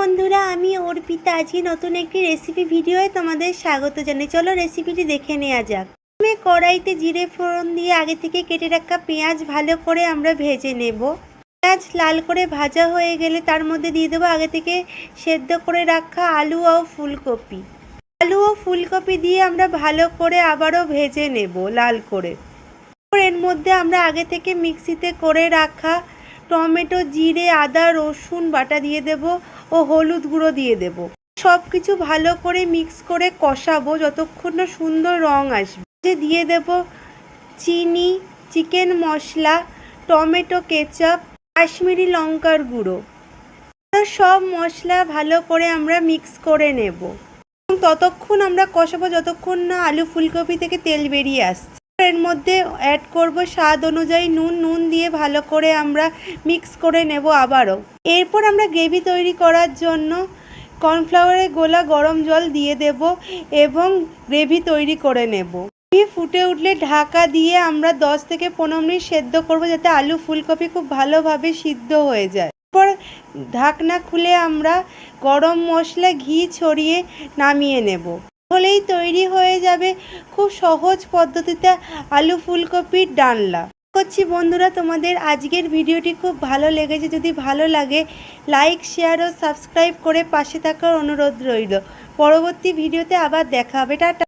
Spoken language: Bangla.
বন্ধুরা, আমি অর্পিতা। আজকে নতুন একটি রেসিপি ভিডিওয়ে তোমাদের স্বাগত জানাই। চলো রেসিপিটি দেখে নেওয়া যাক। প্রথমে কড়াইতে জিরে ফোড়ন দিয়ে আগে থেকে কেটে রাখা পেঁয়াজ ভালো করে আমরা ভেজে নেব। পেঁয়াজ লাল করে ভাজা হয়ে গেলে তার মধ্যে দিয়ে দেবো আগে থেকে সেদ্ধ করে রাখা আলু ও ফুলকপি। আলু ও ফুলকপি দিয়ে আমরা ভালো করে আবারও ভেজে নেব লাল করে। এর মধ্যে আমরা আগে থেকে মিক্সিতে করে রাখা টমেটো, জিরে, আদা, রসুন বাটা দিয়ে দেব ও হলুদ গুঁড়ো দিয়ে দেব। সব কিছু ভালো করে মিক্স করে কষাবো যতক্ষণ না সুন্দর রং আসবে। দিয়ে দেব চিনি, চিকেন মশলা, টমেটো কেচাপ, কাশ্মীরি লঙ্কার গুঁড়ো। সব মশলা ভালো করে আমরা মিক্স করে নেব। ততক্ষণ আমরা কষাবো যতক্ষণ না আলু ফুলকপি থেকে তেল বেরিয়ে আসছে। এর মধ্যে অ্যাড করব স্বাদ অনুযায়ী নুন দিয়ে ভালো করে আমরা মিক্স করে নেব আবারও। এরপর আমরা গ্রেভি তৈরি করার জন্য কর্নফ্লাওয়ারে গোলা গরম জল দিয়ে দেব এবং গ্রেভি তৈরি করে নেব। ফুটে উঠলে ঢাকা দিয়ে আমরা 10 থেকে 15 মিনিট সেদ্ধ করব যাতে আলু ফুলকপি খুব ভালোভাবে সিদ্ধ হয়ে যায়। এরপর ঢাকনা খুলে আমরা গরম মশলা, ঘি ছড়িয়ে নামিয়ে নেব। হলেই তৈরি হয়ে যাবে খুব সহজ পদ্ধতিতে আলু ফুলকপির ডালনা। করছি বন্ধুরা, তোমাদের আজকের ভিডিওটি খুব ভালো লেগেছে। যদি ভালো লাগে লাইক, শেয়ার ও সাবস্ক্রাইব করে পাশে থাকার অনুরোধ রইল। পরবর্তী ভিডিওতে আবার দেখা হবে। টাটা।